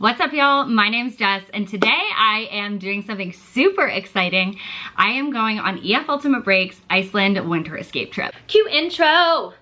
What's up, y'all? My name's Jess, and today I am doing something super exciting. I am going on EF Ultimate Break's Iceland winter escape trip. Cue intro!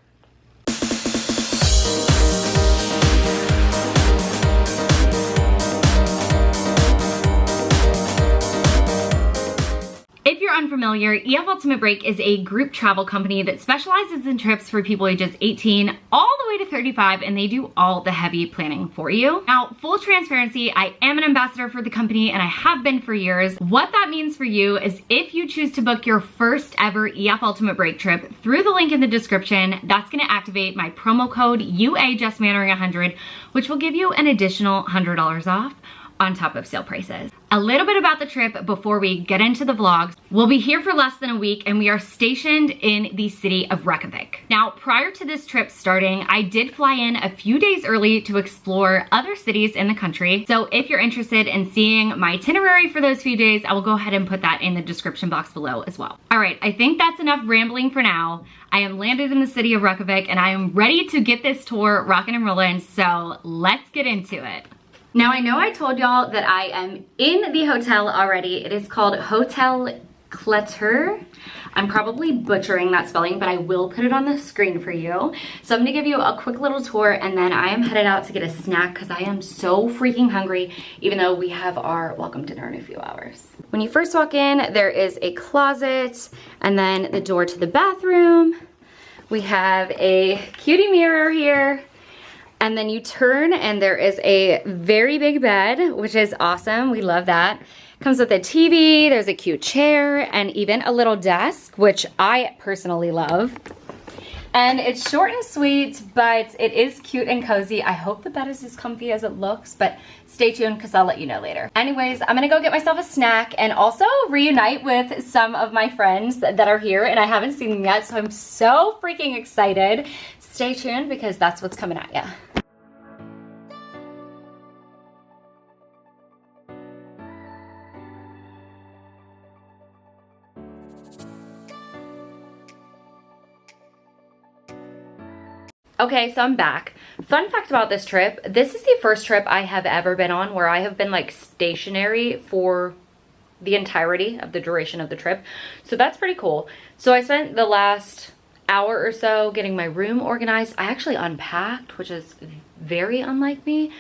If you're unfamiliar, EF Ultimate Break is a group travel company that specializes in trips for people ages 18 all the way to 35, and they do all the heavy planning for you. Now, full transparency, I am an ambassador for the company and I have been for years. What that means for you is if you choose to book your first ever EF Ultimate Break trip through the link in the description, that's gonna activate my promo code UAJustMannering100, which will give you an additional $100 off on top of sale prices. A little bit about the trip before we get into the vlogs. We'll be here for less than a week and we are stationed in the city of Reykholt. Now, prior to this trip starting, I did fly in a few days early to explore other cities in the country. So if you're interested in seeing my itinerary for those few days, I will go ahead and put that in the description box below as well. All right, I think that's enough rambling for now. I am landed in the city of Reykholt and I am ready to get this tour rocking and rolling, so let's get into it. Now, I know I told y'all that I am in the hotel already. It is called Hotel Kletter. I'm probably butchering that spelling, but I will put it on the screen for you. So I'm gonna give you a quick little tour and then I am headed out to get a snack because I am so freaking hungry, even though we have our welcome dinner in a few hours. When you first walk in, there is a closet and then the door to the bathroom. We have a cutie mirror here. And then you turn and there is a very big bed, which is awesome. We love that. Comes with a TV, there's a cute chair, and even a little desk, which I personally love. And it's short and sweet, but it is cute and cozy. I hope the bed is as comfy as it looks, but stay tuned because I'll let you know later. Anyways, I'm gonna go get myself a snack and also reunite with some of my friends that are here and I haven't seen them yet, so I'm so freaking excited. Stay tuned because that's what's coming at ya. Okay, so I'm back. Fun fact about this trip, this is the first trip I have ever been on where I have been like stationary for the entirety of the duration of the trip. So that's pretty cool. So I spent the last hour or so getting my room organized. I actually unpacked, which is very unlike me.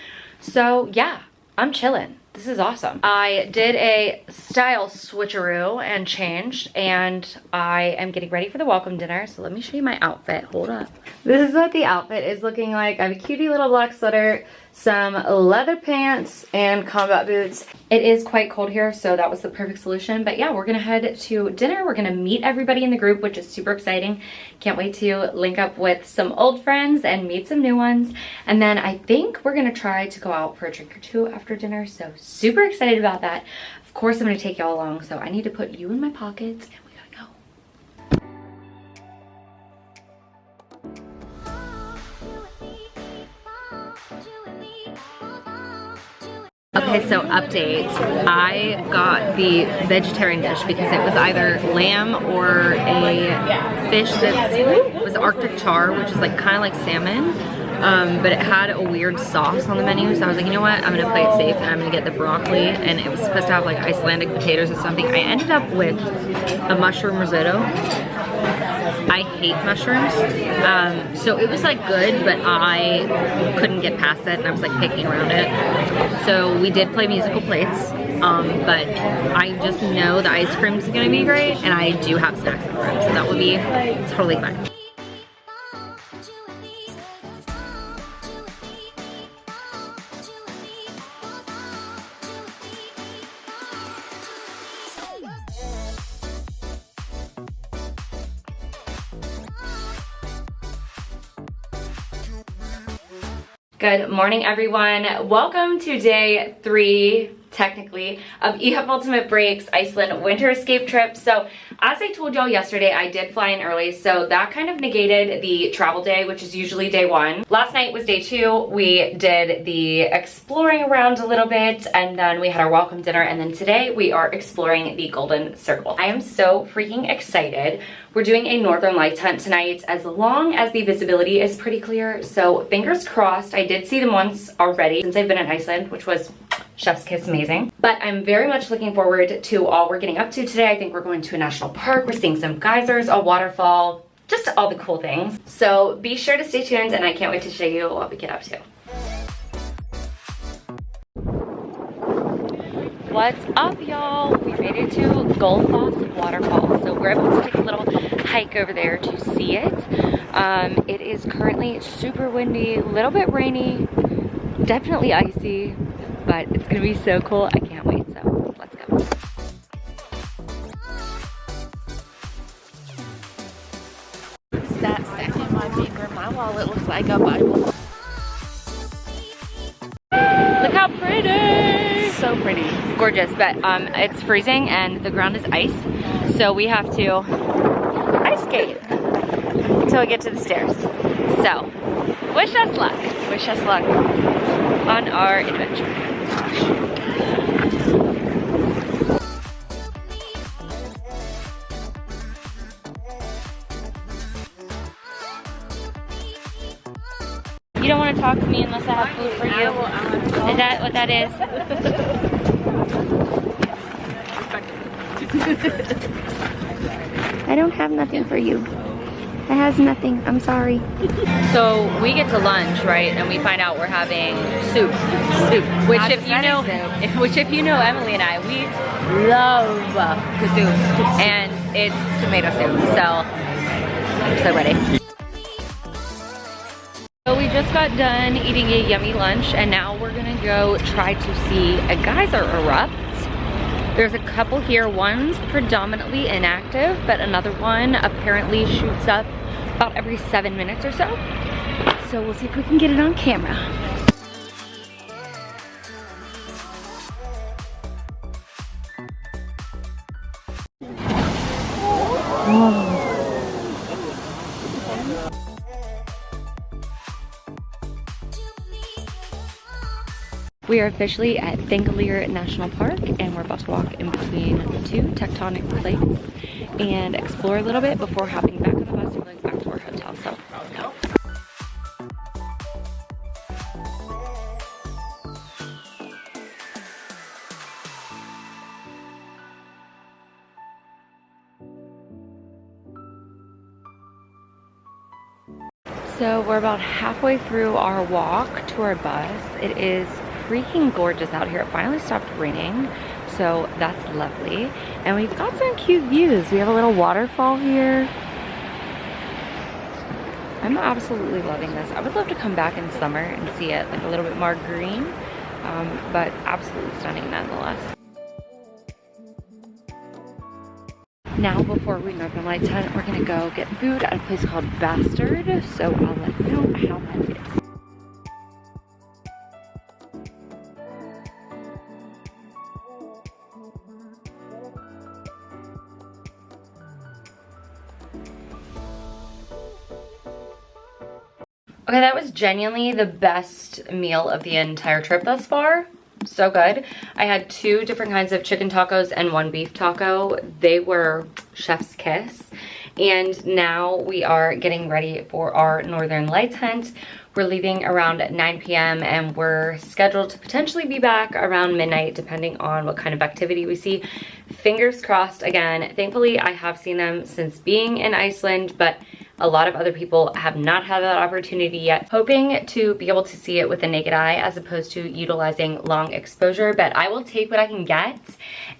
So yeah, I'm chilling. This is awesome. I did a style switcheroo and changed, and I am getting ready for the welcome dinner. So let me show you my outfit. Hold up. This is what the outfit is looking like. I have a cutie little black sweater, some leather pants, and combat boots. It is quite cold here, so that was the perfect solution. But yeah, we're gonna head to dinner. We're gonna meet everybody in the group, which is super exciting. Can't wait to link up with some old friends and meet some new ones. And then I think we're gonna try to go out for a drink or two after dinner, so super excited about that. Of course, I'm gonna take y'all along, so I need to put you in my pockets and we gotta go. Okay, so update. I got the vegetarian dish because it was either lamb or a fish that was Arctic char, which is like kind of like salmon. But it had a weird sauce on the menu, so I was like, you know what, I'm gonna play it safe and I'm gonna get the broccoli, and it was supposed to have like Icelandic potatoes or something. I ended up with a mushroom risotto. I hate mushrooms, so it was like good, but I couldn't get past it and I was like picking around it. So we did play musical plates, but I just know the ice cream's gonna be great and I do have snacks in the room, so that would be totally fine. Good morning, everyone. Welcome to day 3 technically, of EF Ultimate Breaks Iceland Winter Escape Trip. So as I told y'all yesterday, I did fly in early, so that kind of negated the travel day, which is usually day one. Last night was day two. We did the exploring around a little bit, and then we had our welcome dinner, and then today we are exploring the Golden Circle. I am so freaking excited. We're doing a Northern Lights hunt tonight, as long as the visibility is pretty clear, so fingers crossed. I did see them once already since I've been in Iceland, which was chef's kiss amazing. But I'm very much looking forward to all we're getting up to today. I think we're going to a national park. We're seeing some geysers, a waterfall, just all the cool things. So be sure to stay tuned, and I can't wait to show you what we get up to. What's up, y'all? We made it to Gullfoss Waterfall. So we're able to take a little hike over there to see it. It is currently super windy, a little bit rainy, definitely icy, but it's gonna be so cool. I can't wait, so let's go. That stack in my finger. My wallet looks like a Bible. Look how pretty! So pretty. Gorgeous, but it's freezing and the ground is ice, so we have to ice skate until we get to the stairs. So, wish us luck. Wish us luck on our adventure. You don't want to talk to me unless I have food for you. Is that what that is? I don't have nothing for you. It has nothing. I'm sorry. So we get to lunch, right? And we find out we're having soup. Which if you know Emily and I, we love the soup. And it's tomato soup. So I'm so ready. So we just got done eating a yummy lunch, and now we're gonna go try to see a geyser erupt. There's a couple here. One's predominantly inactive, but another one apparently shoots up about every 7 minutes or so. So we'll see if we can get it on camera. Whoa. We are officially at Thingvellir National Park, and we're about to walk in between two tectonic plates and explore a little bit before hopping back on the bus and going back to our hotel. So let's go. So we're about halfway through our walk to our bus. It is freaking gorgeous out here. It finally stopped raining, so that's lovely. And we've got some cute views. We have a little waterfall here. I'm absolutely loving this. I would love to come back in summer and see it like a little bit more green, but absolutely stunning nonetheless. Now, before we Northern Lights hunt, we're gonna go get food at a place called Bastard, so I'll let you know how that is. Okay, that was genuinely the best meal of the entire trip thus far. So good. I had 2 different kinds of chicken tacos and 1 beef taco. They were chef's kiss. And now we are getting ready for our Northern Lights hunt. We're leaving around 9 p.m. and we're scheduled to potentially be back around midnight, depending on what kind of activity we see. Fingers crossed again. Thankfully, I have seen them since being in Iceland, but a lot of other people have not had that opportunity yet. Hoping to be able to see it with the naked eye as opposed to utilizing long exposure, but I will take what I can get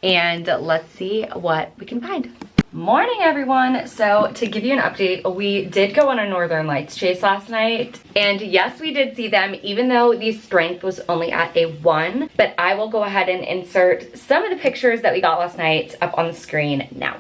and let's see what we can find. Morning, everyone. So to give you an update, we did go on a Northern Lights chase last night, and yes, we did see them, even though the strength was only at a 1, but I will go ahead and insert some of the pictures that we got last night up on the screen now.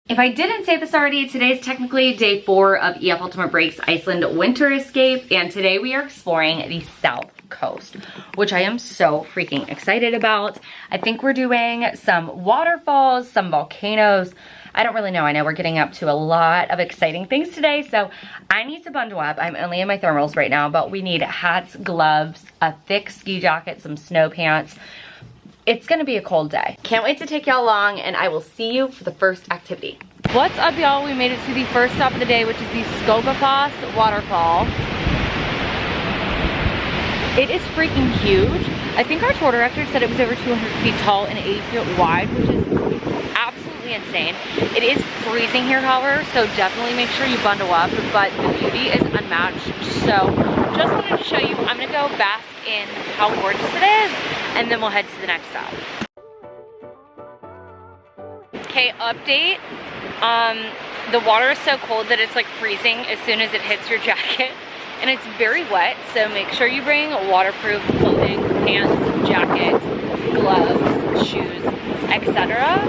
If I didn't say this already, today's technically day 4 of EF Ultimate Breaks Iceland Winter Escape, and today we are exploring the south coast, which I am so freaking excited about. I think we're doing some waterfalls, some volcanoes. I don't really know. I know we're getting up to a lot of exciting things today, so I need to bundle up. I'm only in my thermals right now, but we need hats, gloves, a thick ski jacket, some snow pants. It's gonna be a cold day. Can't wait to take y'all along, and I will see you for the first activity. What's up, y'all? We made it to the first stop of the day, which is the Skogafoss waterfall. It is freaking huge. I think our tour director said it was over 200 feet tall and 80 feet wide, which is absolutely insane. It is freezing here, however, so definitely make sure you bundle up, but the beauty is unmatched. So just wanted to show you, I'm gonna go bask in how gorgeous it is, and then we'll head to the next stop. Okay, update. The water is so cold that it's like freezing as soon as it hits your jacket, and it's very wet, so make sure you bring waterproof clothing, pants, jacket, gloves, shoes, etc.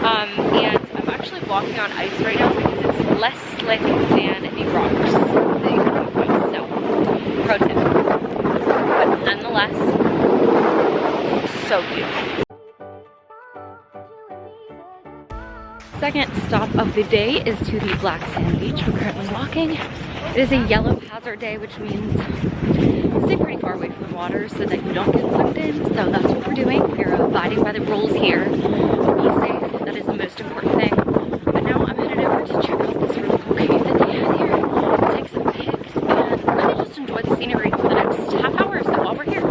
And I'm actually walking on ice right now because it's less slick than the rocks that you can walk on, so pro tip. But nonetheless, so beautiful. Second stop of the day is to the Black Sand Beach. We're currently walking. It is a yellow hazard day, which means stay pretty far away from the water so that you don't get sucked in. So that's what we're doing. We're abiding by the rules here. Be safe. That is the most important thing. But now I'm headed over to check out this really cool cave that they have here. Take some pics and really just enjoy the scenery for the next half hour or so while we're here.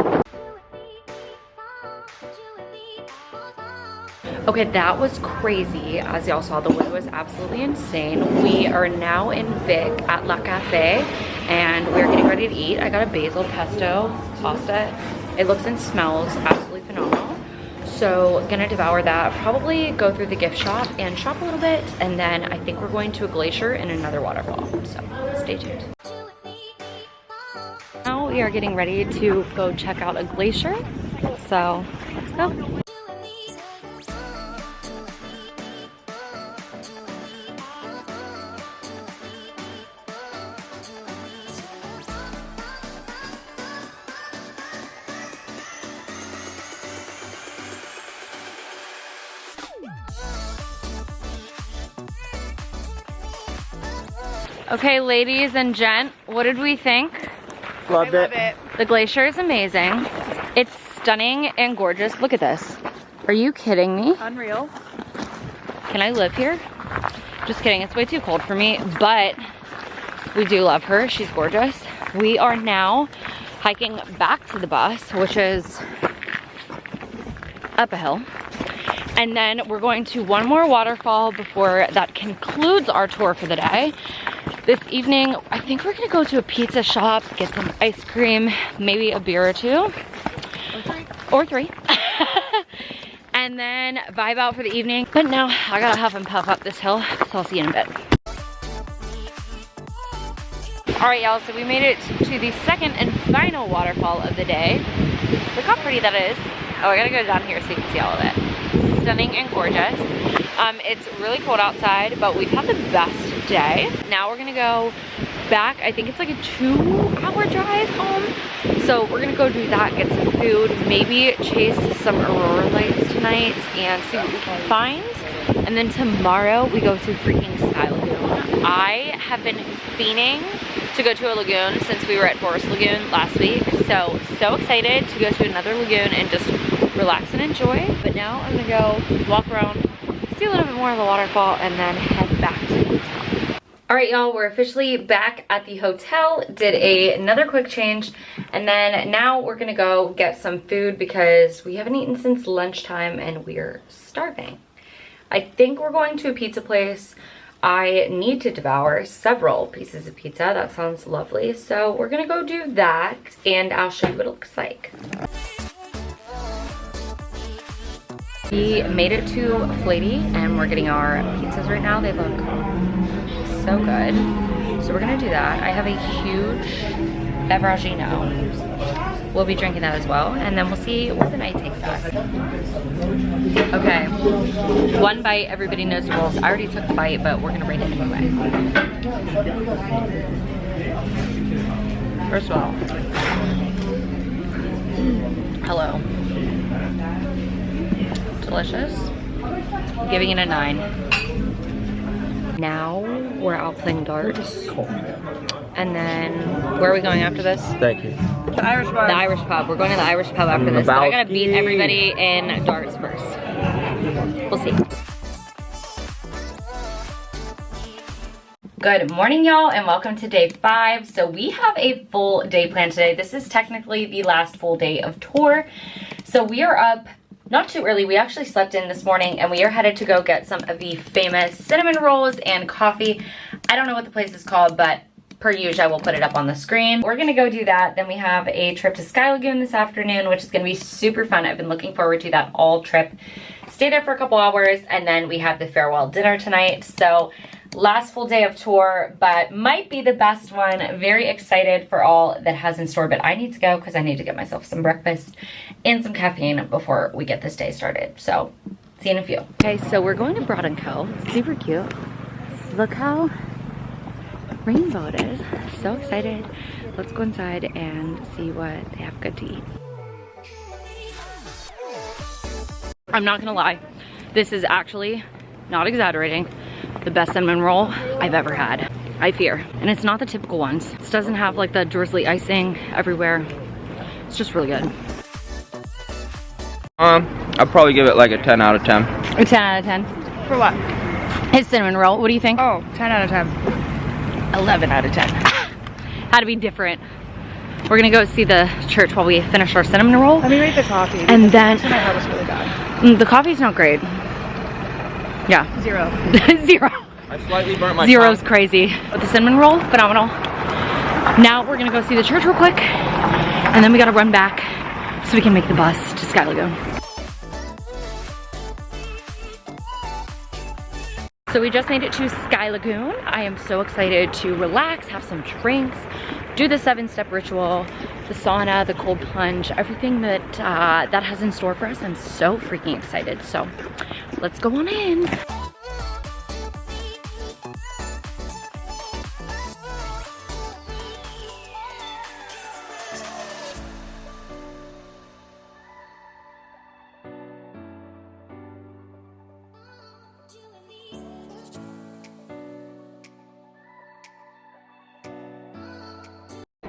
Okay, that was crazy. As y'all saw, the wind was absolutely insane. We are now in Vic at La Cafe, and we're getting ready to eat. I got a basil pesto pasta. It looks and smells absolutely phenomenal. So gonna devour that, probably go through the gift shop and shop a little bit, and then I think we're going to a glacier and another waterfall. So stay tuned. Now we are getting ready to go check out a glacier. So let's go. Okay, ladies and gent, what did we think? Loved it. The glacier is amazing. It's stunning and gorgeous. Look at this. Are you kidding me? Unreal. Can I live here? Just kidding, it's way too cold for me, but we do love her. She's gorgeous. We are now hiking back to the bus, which is up a hill. And then we're going to one more waterfall before that concludes our tour for the day. This evening, I think we're gonna go to a pizza shop, get some ice cream, maybe a beer or two. Or three. And then vibe out for the evening. But now I gotta huff and puff up this hill, so I'll see you in a bit. All right, y'all, so we made it to the second and final waterfall of the day. Look how pretty that is. Oh, I gotta go down here so you can see all of it. Stunning and gorgeous. It's really cold outside, but we've had the best day. Now we're gonna go back. I think it's like a 2-hour drive home. So we're gonna go do that, get some food, maybe chase some aurora lights tonight and see what we can find. And then tomorrow we go to freaking Sky Lagoon. I have been fiending to go to a lagoon since we were at Forest Lagoon last week. So excited to go to another lagoon and just relax and enjoy. But now I'm gonna go walk around, see a little bit more of the waterfall, and then head back to the hotel. All right, y'all, we're officially back at the hotel. Did another quick change, and then now we're gonna go get some food because we haven't eaten since lunchtime and we're starving. I think we're going to a pizza place. I need to devour several pieces of pizza. That sounds lovely. So we're gonna go do that, and I'll show you what it looks like. We made it to Flaty, and we're getting our pizzas right now. They look so good. So we're gonna do that. I have a huge Everagino. we'll be drinking that as well, and then we'll see where the night takes us. Okay, one bite, everybody knows the rules. I already took the bite, but we're gonna rate it anyway. First of all, hello. Delicious. Giving it a 9. Now we're out playing darts. And then, where are we going after this? Thank you. The Irish bar. The Irish pub. We're going to the Irish pub after this. But I gotta beat everybody in darts first. We'll see. Good morning, y'all, and welcome to day 5. So we have a full day planned today. This is technically the last full day of tour. So we are up not too early. We actually slept in this morning, and we are headed to go get some of the famous cinnamon rolls and coffee. I don't know what the place is called, but per usual, I will put it up on the screen. We're gonna go do that. Then we have a trip to Sky Lagoon this afternoon, which is gonna be super fun. I've been looking forward to that all trip. Stay there for a couple hours, and then we have the farewell dinner tonight. So last full day of tour, but might be the best one. Very excited for all that has in store, but I need to go because I need to get myself some breakfast and some caffeine before we get this day started. So see you in a few. Okay, so we're going to Broad & Co. Super cute. Look how rainbow it is. So excited. Let's go inside and see what they have good to eat. I'm not gonna lie, this is actually, not exaggerating, the best cinnamon roll I've ever had, I fear. And it's not the typical ones. This doesn't have like the drizzly icing everywhere. It's just really good. I'd probably give it like a 10 out of 10. A 10 out of 10. For what? His cinnamon roll, what do you think? Oh, 10 out of 10. 11 out of 10. Had to be different. We're gonna go see the church while we finish our cinnamon roll. Let me rate the coffee. And then I had was really bad. The coffee's not great. Yeah. 0. 0. I slightly burnt my Zero's tongue. crazy. But the cinnamon roll, phenomenal. Now we're gonna go see the church real quick, and then we gotta run back so we can make the bus to Sky Lagoon. So we just made it to Sky Lagoon. I am so excited to relax, have some drinks, do the 7-step ritual, the sauna, the cold plunge, everything that that has in store for us. I'm so freaking excited. So let's go on in.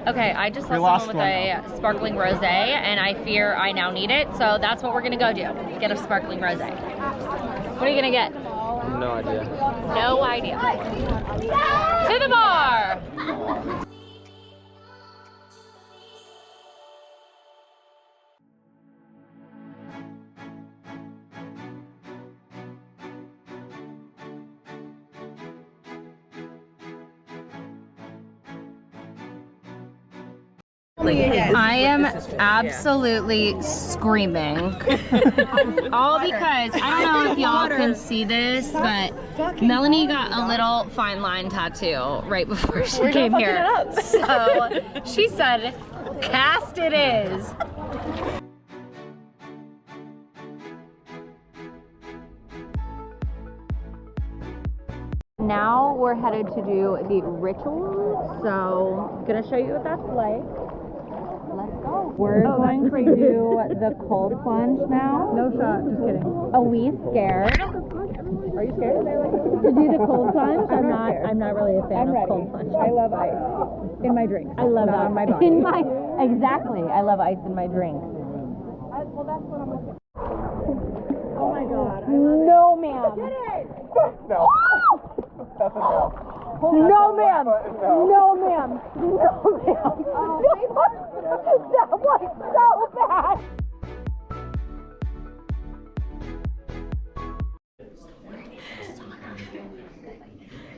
Okay, I just saw someone with a sparkling rosé, and I fear I now need it, so that's what we're gonna go do. Get a sparkling rosé. What are you gonna get? No idea. No idea. To the bar! I am absolutely screaming. All because, I don't know if y'all can see this, but Melanie got a little fine line tattoo right before she came here. So she said, cast it is. Now we're headed to do the ritual, so I'm gonna show you what that's like. Let's go. We're going to do the cold plunge now. No shot, just kidding. Are we scared Are you scared? to do the cold plunge? I'm not scared. I'm not really a fan I'm of ready. cold plunge. I love ice. In my drink. I love Not that. on my body. Exactly. I love ice in my drinks. Well, that's what I'm looking for. Oh my god. No, ma'am. Did it! No. That's a no. No, ma'am. No. No, ma'am. No, ma'am. That was so bad.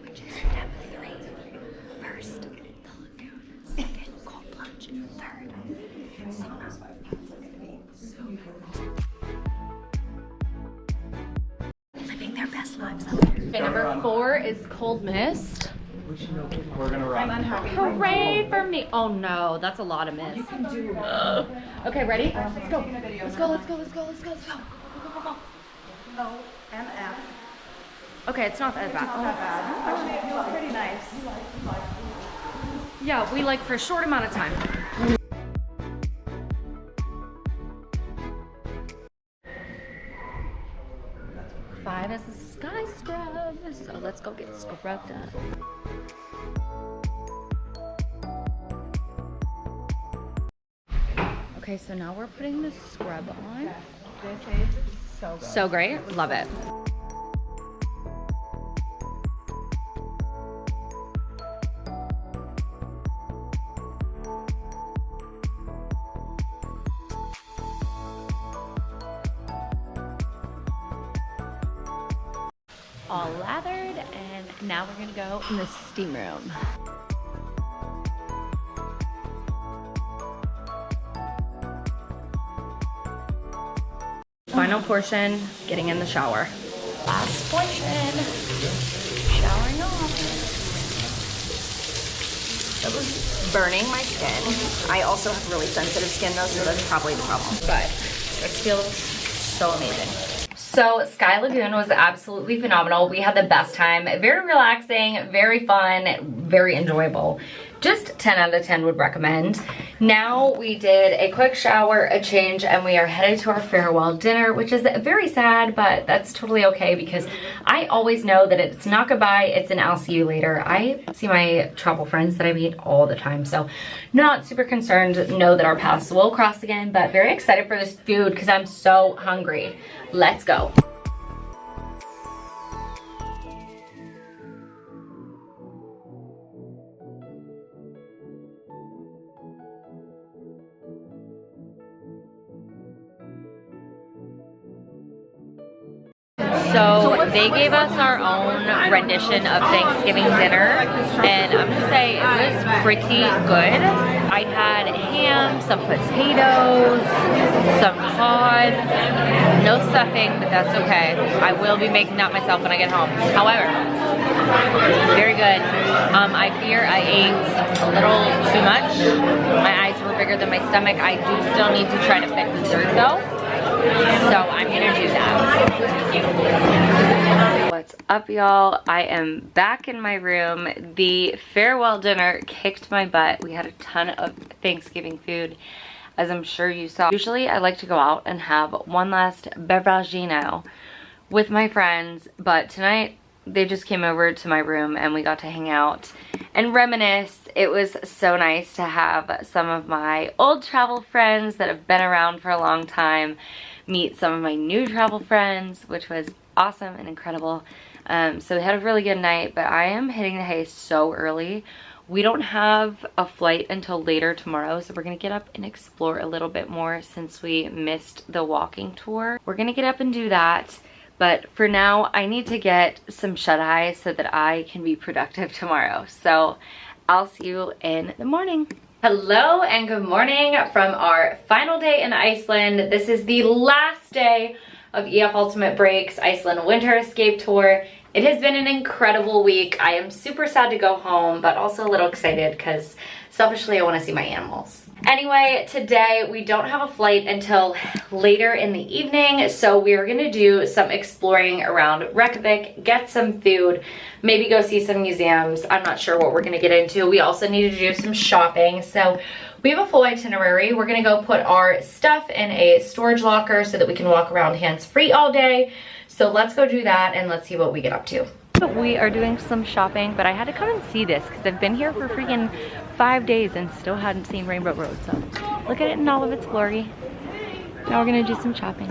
Which is step 3. First, the lagoon. Second, cold plunge. Third, sauna. Living their best lives out there. Okay, number 4 is cold mist. We're gonna run. I'm unhappy. Hooray for me. Oh no, that's a lot of miss. You can do Okay, ready? Let's go. Let's go, let's go, let's go, let's go, let's go. O M F. Okay, it's not that bad. Not that bad. Actually, it feels pretty nice. Yeah, we like for a short amount of time. Five is a sky scrub, so let's go get scrubbed up. Okay, so now we're putting the scrub on. This is so good. So great, love it. All lathered, and now we're gonna go in the steam room. Final portion, getting in the shower. Last portion, showering off. It was burning my skin. I also have really sensitive skin though, so that's probably the problem. But this feels so amazing. So Sky Lagoon was absolutely phenomenal. We had the best time. Very relaxing, very fun, very enjoyable. Just 10 out of 10 would recommend. Now we did a quick shower, a change, and we are headed to our farewell dinner, which is very sad, but that's totally okay because I always know that it's not goodbye, it's an I'll see you later. I see my travel friends that I meet all the time, so not super concerned, know that our paths will cross again, but very excited for this food because I'm so hungry. Let's go. So they gave us our own rendition of Thanksgiving dinner, and I'm gonna say it was pretty good. I had ham, some potatoes, some cod, no stuffing, but that's okay. I will be making that myself when I get home. However, very good. I fear I ate a little too much. My eyes were bigger than my stomach. I do still need to try to pick dessert though. So I'm gonna do that. What's up, y'all? I am back in my room. The farewell dinner kicked my butt. We had a ton of Thanksgiving food, as I'm sure you saw. Usually I like to go out and have one last beverageino with my friends, but tonight they just came over to my room and we got to hang out and reminisce. It was so nice to have some of my old travel friends that have been around for a long time meet some of my new travel friends, which was awesome and incredible. So we had a really good night, but I am hitting the hay so early. We don't have a flight until later tomorrow, so we're gonna get up and explore a little bit more since we missed the walking tour. We're gonna get up and do that. But for now, I need to get some shut-eye so that I can be productive tomorrow. So I'll see you in the morning. Hello and good morning from our final day in Iceland. This is the last day of EF Ultimate Break's Iceland Winter Escape Tour. It has been an incredible week. I am super sad to go home, but also a little excited because selfishly I want to see my animals. Anyway, today we don't have a flight until later in the evening, so we're gonna do some exploring around Reykjavik, get some food, maybe go see some museums. I'm not sure what we're gonna get into. We also need to do some shopping, so we have a full itinerary. We're gonna go put our stuff in a storage locker so that we can walk around hands-free all day. So let's go do that and let's see what we get up to. We are doing some shopping, but I had to come and see this because I've been here for freaking 5 days and still hadn't seen Rainbow Road. So look at it in all of its glory. Now we're gonna do some shopping.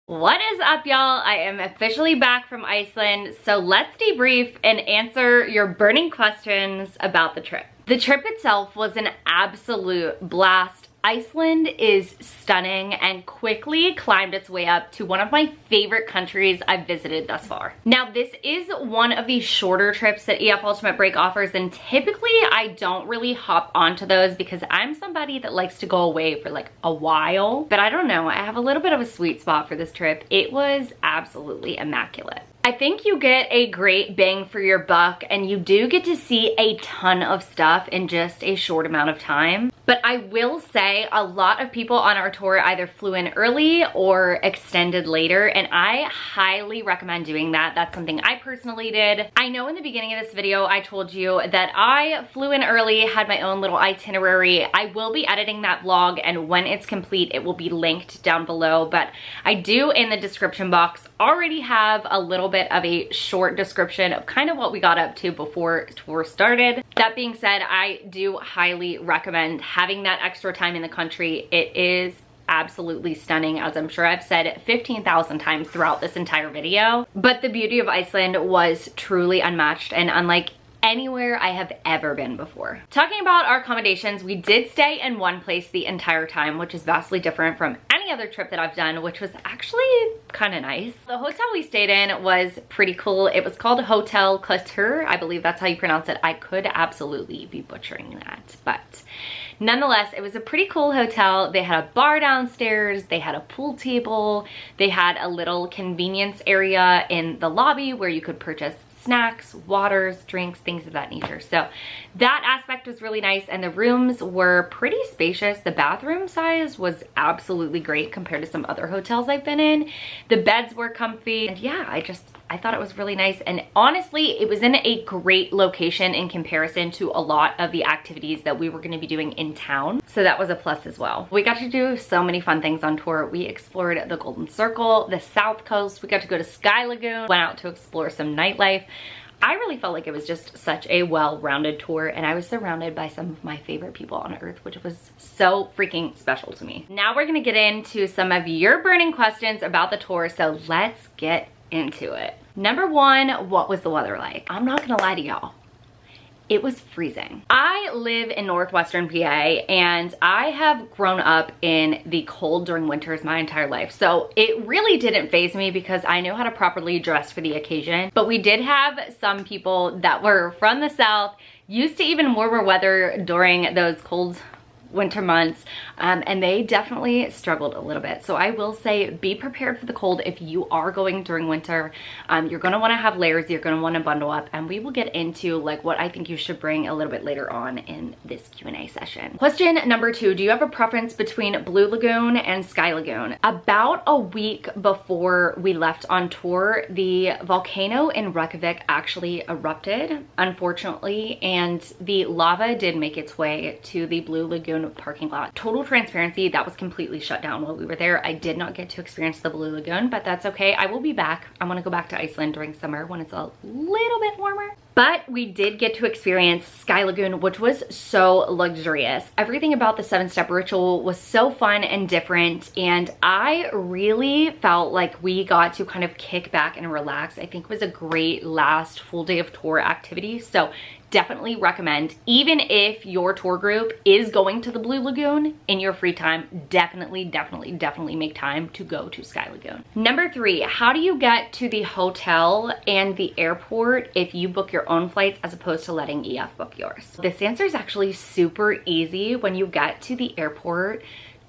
What is up, y'all? I am officially back from Iceland, so let's debrief and answer your burning questions about the trip. The trip itself was an absolute blast. Iceland is stunning and quickly climbed its way up to one of my favorite countries I've visited thus far. Now, this is one of the shorter trips that EF Ultimate Break offers, and typically I don't really hop onto those because I'm somebody that likes to go away for like a while. But I don't know, I have a little bit of a sweet spot for this trip. It was absolutely immaculate. I think you get a great bang for your buck, and you do get to see a ton of stuff in just a short amount of time. But I will say a lot of people on our tour either flew in early or extended later, and I highly recommend doing that. That's something I personally did. I know in the beginning of this video I told you that I flew in early, had my own little itinerary. I will be editing that vlog, and when it's complete it will be linked down below, but I do in the description box already have a little bit of a short description of kind of what we got up to before tour started. That being said, I do highly recommend having that extra time in the country. It is absolutely stunning, as I'm sure I've said 15,000 times throughout this entire video. But the beauty of Iceland was truly unmatched and unlike anywhere I have ever been before. Talking about our accommodations, we did stay in one place the entire time, which is vastly different from any other trip that I've done, which was actually kind of nice. The hotel we stayed in was pretty cool. It was called Hotel Couture. I believe that's how you pronounce it. I could absolutely be butchering that, but nonetheless, it was a pretty cool hotel. They had a bar downstairs, they had a pool table, they had a little convenience area in the lobby where you could purchase snacks, waters, drinks, things of that nature. So that aspect was really nice, and the rooms were pretty spacious. The bathroom size was absolutely great compared to some other hotels I've been in. The beds were comfy, and yeah, I thought it was really nice. And honestly, it was in a great location in comparison to a lot of the activities that we were going to be doing in town. So that was a plus as well. We got to do so many fun things on tour. We explored the Golden Circle, the South Coast. We got to go to Sky Lagoon, went out to explore some nightlife. I really felt like it was just such a well-rounded tour, and I was surrounded by some of my favorite people on earth, which was so freaking special to me. Now we're gonna get into some of your burning questions about the tour, so let's get into it. Number one, what was the weather like? I'm not gonna lie to y'all. It was freezing. I live in northwestern PA, and I have grown up in the cold during winters my entire life. So it really didn't faze me because I knew how to properly dress for the occasion. But we did have some people that were from the south, used to even warmer weather during those cold winter months, and they definitely struggled a little bit. So I will say, be prepared for the cold if you are going during winter. You're gonna wanna have layers, you're gonna wanna bundle up, and we will get into like what I think you should bring a little bit later on in this Q&A session. Question number two, do you have a preference between Blue Lagoon and Sky Lagoon? About a week before we left on tour, the volcano in Reykholt actually erupted, unfortunately, and the lava did make its way to the Blue Lagoon parking lot. Total transparency, that was completely shut down while we were there. I did not get to experience the Blue Lagoon, but that's okay. I will be back. I want to go back to Iceland during summer when it's a little bit warmer. But we did get to experience Sky Lagoon, which was so luxurious. Everything about the 7-step ritual was so fun and different, and I really felt like we got to kind of kick back and relax. I think it was a great last full day of tour activity. So definitely recommend, even if your tour group is going to the Blue Lagoon in your free time, definitely make time to go to Sky Lagoon. Number three, how do you get to the hotel and the airport if you book your own flights as opposed to letting EF book yours? This answer is actually super easy. When you get to the airport,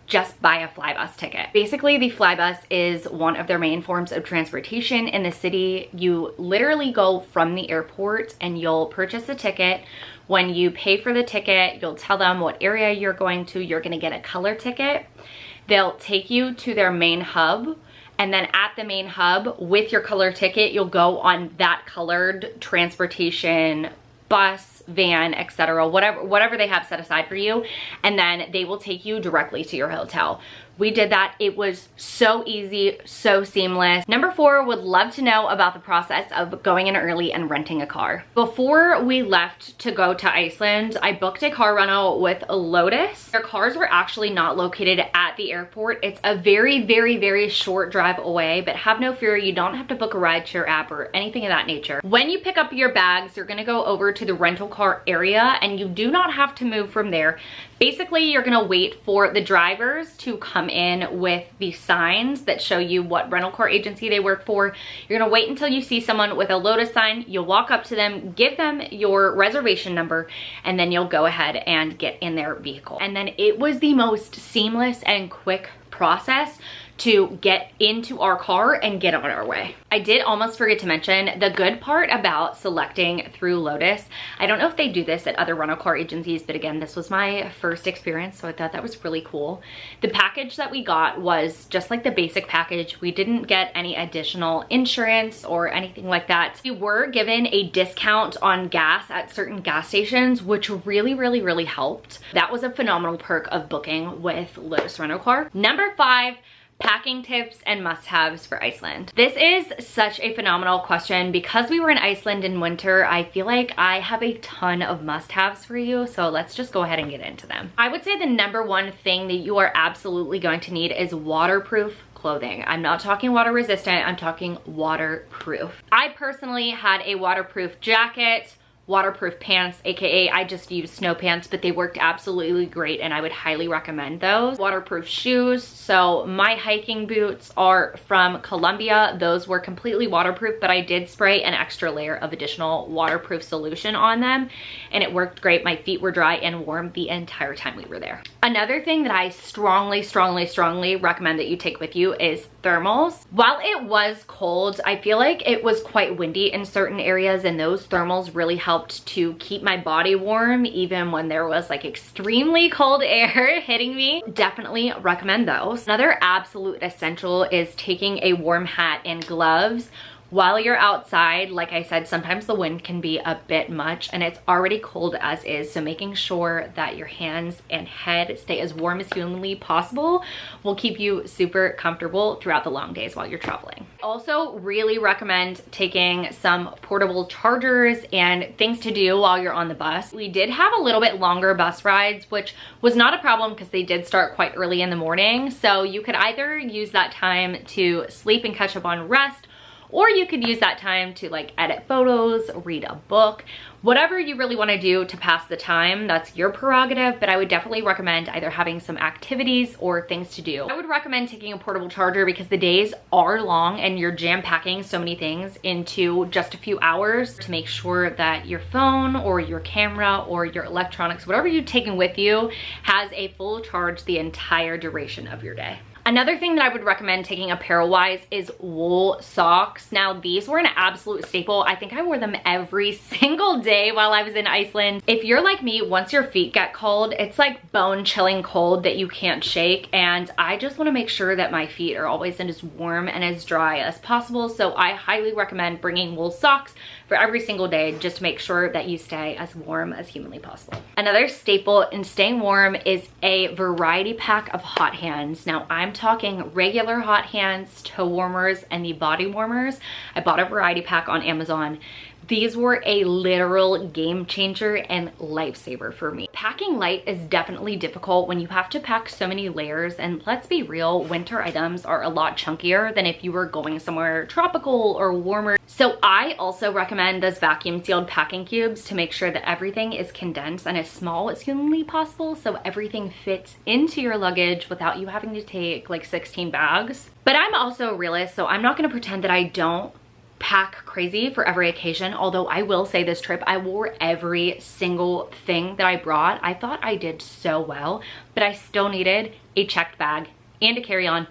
just buy a flybus ticket. Basically, the flybus is one of their main forms of transportation in the city. You literally go from the airport and you'll purchase a ticket. When you pay for the ticket, you'll tell them what area you're going to. You're gonna get a color ticket. They'll take you to their main hub, and then at the main hub with your color ticket, you'll go on that colored transportation bus, van, etc., whatever they have set aside for you, and then they will take you directly to your hotel. We did that. It was so easy, so seamless. Number 4, would love to know about the process of going in early and renting a car. Before we left to go to Iceland, I booked a car rental with Lotus. Their cars were actually not located at the airport. It's a very, very, very short drive away, but have no fear, you don't have to book a rideshare app or anything of that nature. When you pick up your bags, you're gonna go over to the rental car area and you do not have to move from there. Basically, you're gonna wait for the drivers to come in with the signs that show you what rental car agency they work for. You're gonna wait until you see someone with a Lotus sign. You'll walk up to them, give them your reservation number, and then you'll go ahead and get in their vehicle. And then it was the most seamless and quick process to get into our car and get on our way. I did almost forget to mention the good part about selecting through Lotus. I don't know if they do this at other rental car agencies, but again, this was my first experience, so I thought that was really cool. The package that we got was just like the basic package. We didn't get any additional insurance or anything like that. We were given a discount on gas at certain gas stations, which really, really, really helped. That was a phenomenal perk of booking with Lotus Rental Car. Number 5, packing tips and must-haves for Iceland. This is such a phenomenal question. Because we were in Iceland in winter, I feel like I have a ton of must-haves for you, so let's just go ahead and get into them. I would say the number 1 thing that you are absolutely going to need is waterproof clothing. I'm not talking water resistant, I'm talking waterproof. I personally had a waterproof jacket, waterproof pants, aka I just used snow pants, but they worked absolutely great and I would highly recommend those. Waterproof shoes, so my hiking boots are from Colombia. Those were completely waterproof, but I did spray an extra layer of additional waterproof solution on them and it worked great. My feet were dry and warm the entire time we were there. Another thing that I strongly, strongly, strongly recommend that you take with you is thermals. While it was cold, I feel like it was quite windy in certain areas and those thermals really helped to keep my body warm even when there was like extremely cold air hitting me. Definitely recommend those. Another absolute essential is taking a warm hat and gloves. While you're outside, like I said, sometimes the wind can be a bit much and it's already cold as is, so making sure that your hands and head stay as warm as humanly possible will keep you super comfortable throughout the long days while you're traveling. Also, really recommend taking some portable chargers and things to do while you're on the bus. We did have a little bit longer bus rides, which was not a problem because they did start quite early in the morning, so you could either use that time to sleep and catch up on rest, or you could use that time to like edit photos, read a book, whatever you really want to do to pass the time. That's your prerogative, but I would definitely recommend either having some activities or things to do. I would recommend taking a portable charger because the days are long and you're jam packing so many things into just a few hours to make sure that your phone or your camera or your electronics, whatever you're taking with you, has a full charge the entire duration of your day. Another thing that I would recommend taking apparel-wise is wool socks. Now, these were an absolute staple. I think I wore them every single day while I was in Iceland. If you're like me, once your feet get cold, it's like bone-chilling cold that you can't shake, and I just want to make sure that my feet are always as warm and as dry as possible, so I highly recommend bringing wool socks for every single day just to make sure that you stay as warm as humanly possible. Another staple in staying warm is a variety pack of hot hands. Now, I'm talking regular hot hands, toe warmers, and the body warmers. I bought a variety pack on Amazon. These were a literal game changer and lifesaver for me. Packing light is definitely difficult when you have to pack so many layers, and let's be real, winter items are a lot chunkier than if you were going somewhere tropical or warmer. So I also recommend those vacuum sealed packing cubes to make sure that everything is condensed and as small as humanly possible so everything fits into your luggage without you having to take like 16 bags. But I'm also a realist, so I'm not gonna pretend that I don't pack crazy for every occasion, although I will say this trip I wore every single thing that I brought. I thought I did so well, but I still needed a checked bag and a carry-on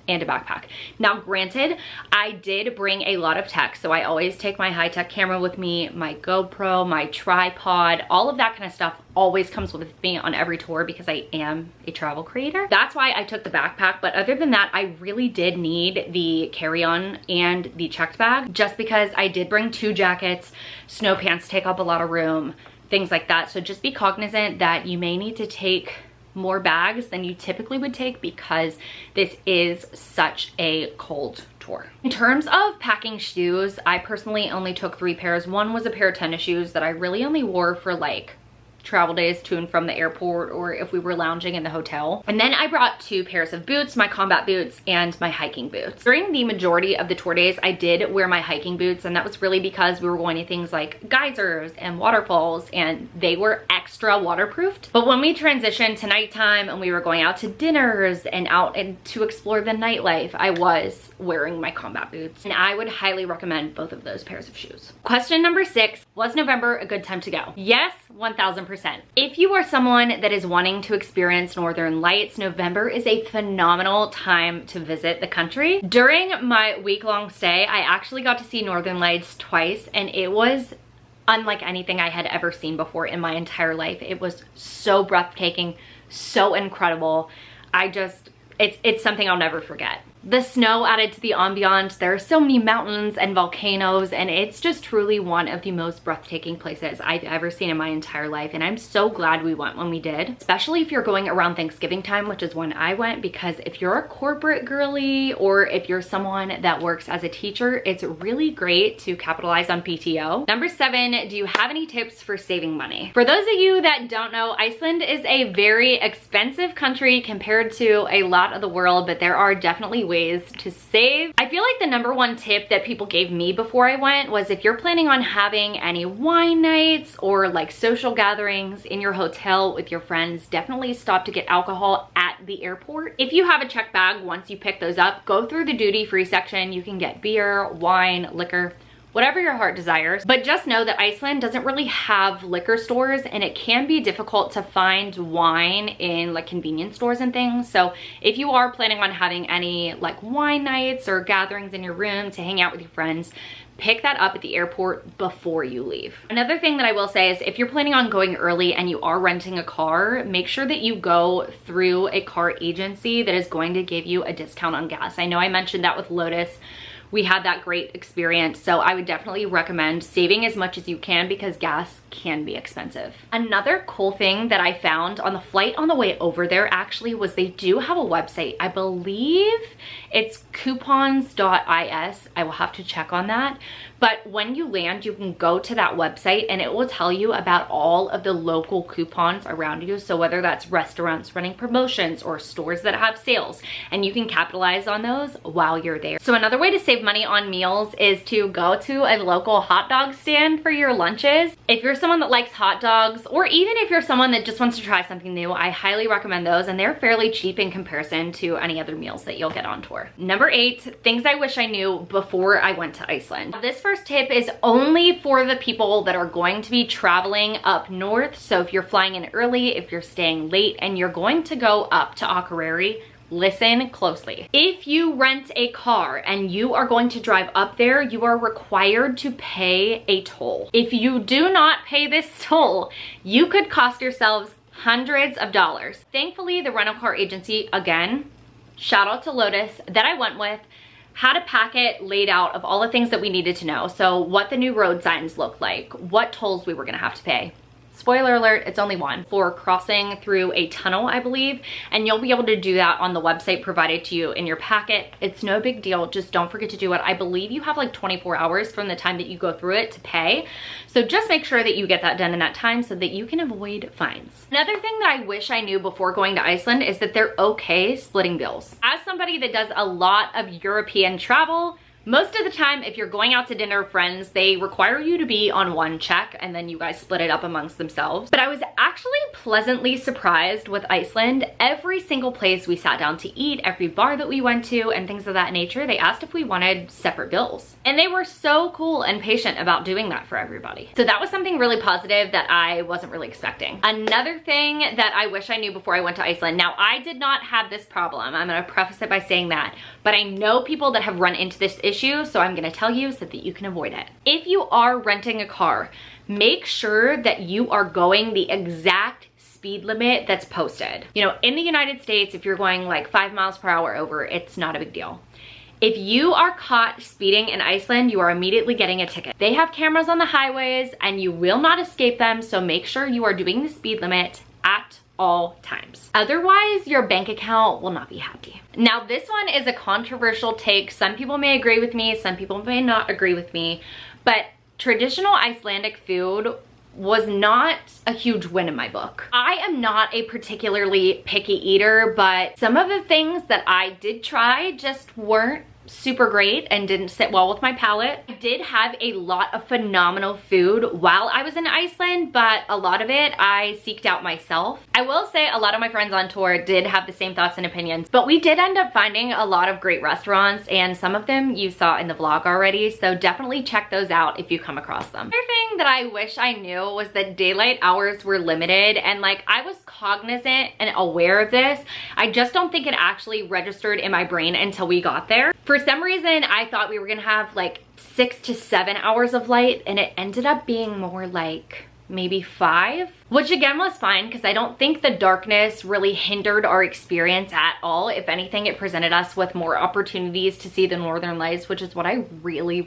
and a backpack. Now granted, I did bring a lot of tech, so I always take my high-tech camera with me, my GoPro, my tripod, all of that kind of stuff always comes with me on every tour because I am a travel creator. That's why I took the backpack, but other than that, I really did need the carry-on and the checked bag just because I did bring 2 jackets, snow pants take up a lot of room, things like that. So just be cognizant that you may need to take more bags than you typically would take because this is such a cold tour. In terms of packing shoes, I personally only took 3 pairs. One was a pair of tennis shoes that I really only wore for like travel days to and from the airport or if we were lounging in the hotel. And then I brought 2 pairs of boots, my combat boots and my hiking boots. During the majority of the tour days, I did wear my hiking boots, and that was really because we were going to things like geysers and waterfalls and they were extra waterproofed. But when we transitioned to nighttime and we were going out to dinners and out and to explore the nightlife, I was wearing my combat boots, and I would highly recommend both of those pairs of shoes. Question number 6, was November a good time to go? Yes, 1000%. If you are someone that is wanting to experience Northern Lights, November is a phenomenal time to visit the country. During my week-long stay, I actually got to see Northern Lights twice, and it was unlike anything I had ever seen before in my entire life. It was so breathtaking, so incredible. It's something I'll never forget. The snow added to the ambiance. There are so many mountains and volcanoes, and it's just truly one of the most breathtaking places I've ever seen in my entire life. And I'm so glad we went when we did, especially if you're going around Thanksgiving time, which is when I went, because if you're a corporate girly or if you're someone that works as a teacher, it's really great to capitalize on PTO. Number 7, do you have any tips for saving money? For those of you that don't know, Iceland is a very expensive country compared to a lot of the world, but there are definitely ways to save. I feel like the number 1 tip that people gave me before I went was if you're planning on having any wine nights or like social gatherings in your hotel with your friends, definitely stop to get alcohol at the airport. If you have a check bag, once you pick those up, go through the duty-free section. You can get beer, wine, liquor, whatever your heart desires. But just know that Iceland doesn't really have liquor stores, and it can be difficult to find wine in like convenience stores and things. So if you are planning on having any like wine nights or gatherings in your room to hang out with your friends, pick that up at the airport before you leave. Another thing that I will say is if you're planning on going early and you are renting a car, make sure that you go through a car agency that is going to give you a discount on gas. I know I mentioned that with Lotus. We had that great experience, so I would definitely recommend saving as much as you can because gas can be expensive. Another cool thing that I found on the flight on the way over there actually was they do have a website. I believe it's coupons.is. I will have to check on that. But when you land, you can go to that website and it will tell you about all of the local coupons around you. So whether that's restaurants running promotions or stores that have sales, and you can capitalize on those while you're there. So another way to save money on meals is to go to a local hot dog stand for your lunches. If you're someone that likes hot dogs, or even if you're someone that just wants to try something new, I highly recommend those, and they're fairly cheap in comparison to any other meals that you'll get on tour. Number 8, things I wish I knew before I went to Iceland. This first tip is only for the people that are going to be traveling up north. So if you're flying in early, if you're staying late, and you're going to go up to Akureyri, listen closely. If you rent a car and you are going to drive up there, you are required to pay a toll. If you do not pay this toll, you could cost yourselves hundreds of dollars. Thankfully, the rental car agency, again, shout out to Lotus, that I went with, had a packet laid out of all the things that we needed to know. So what the new road signs looked like, what tolls we were gonna have to pay. Spoiler alert, it's only one for crossing through a tunnel, I believe, and you'll be able to do that on the website provided to you in your packet. It's no big deal, just don't forget to do it. I believe you have like 24 hours from the time that you go through it to pay. So just make sure that you get that done in that time so that you can avoid fines. Another thing that I wish I knew before going to Iceland is that they're okay splitting bills. As somebody that does a lot of European travel, most of the time, if you're going out to dinner with friends, they require you to be on one check and then you guys split it up amongst themselves. But I was actually pleasantly surprised with Iceland. Every single place we sat down to eat, every bar that we went to and things of that nature, they asked if we wanted separate bills. And they were so cool and patient about doing that for everybody. So that was something really positive that I wasn't really expecting. Another thing that I wish I knew before I went to Iceland. Now, I did not have this problem. I'm gonna preface it by saying that, but I know people that have run into this issue, so I'm gonna tell you so that you can avoid it. If you are renting a car, make sure that you are going the exact speed limit that's posted. You know, in the United States, if you're going like 5 miles per hour over, it's not a big deal. If you are caught speeding in Iceland, you are immediately getting a ticket. They have cameras on the highways and you will not escape them, so make sure you are doing the speed limit at all times. Otherwise, your bank account will not be happy. Now, this one is a controversial take. Some people may agree with me, some people may not agree with me, but traditional Icelandic food was not a huge win in my book. I am not a particularly picky eater, but some of the things that I did try just weren't super great and didn't sit well with my palate. I did have a lot of phenomenal food while I was in Iceland, but a lot of it I seeked out myself. I will say a lot of my friends on tour did have the same thoughts and opinions, but we did end up finding a lot of great restaurants, and some of them you saw in the vlog already, so definitely check those out if you come across them. Another thing that I wish I knew was that daylight hours were limited, and like I was cognizant and aware of this. I just don't think it actually registered in my brain until we got there. For some reason, I thought we were gonna have like 6 to 7 hours of light, and it ended up being more like maybe 5, which again was fine because I don't think the darkness really hindered our experience at all. If anything, it presented us with more opportunities to see the northern lights, which is what I really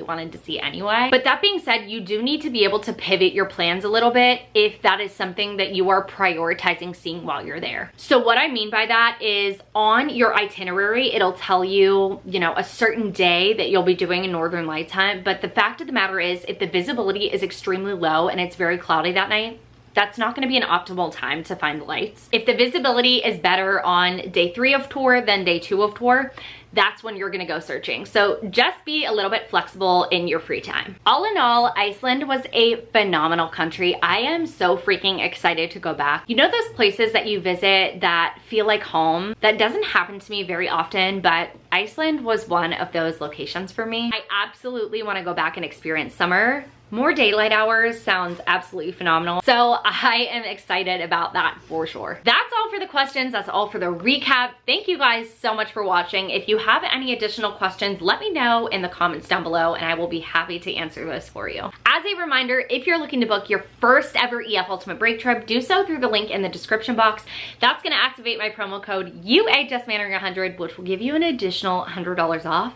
wanted to see anyway. But that being said, you do need to be able to pivot your plans a little bit if that is something that you are prioritizing seeing while you're there. So what I mean by that is on your itinerary, it'll tell you, you know, a certain day that you'll be doing a northern lights hunt. But the fact of the matter is, if the visibility is extremely low and it's very cloudy that night, that's not gonna be an optimal time to find the lights. If the visibility is better on day 3 of tour than day 2 of tour, that's when you're gonna go searching. So just be a little bit flexible in your free time. All in all, Iceland was a phenomenal country. I am so freaking excited to go back. You know those places that you visit that feel like home? That doesn't happen to me very often, but Iceland was one of those locations for me. I absolutely wanna go back and experience summer. More daylight hours sounds absolutely phenomenal. So I am excited about that for sure. That's all for the questions. That's all for the recap. Thank you guys so much for watching. If you have any additional questions, let me know in the comments down below and I will be happy to answer those for you. As a reminder, if you're looking to book your first ever EF Ultimate Break trip, do so through the link in the description box. That's gonna activate my promo code UHSMannering100, which will give you an additional $100 off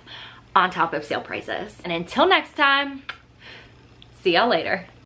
on top of sale prices. And until next time, see y'all later.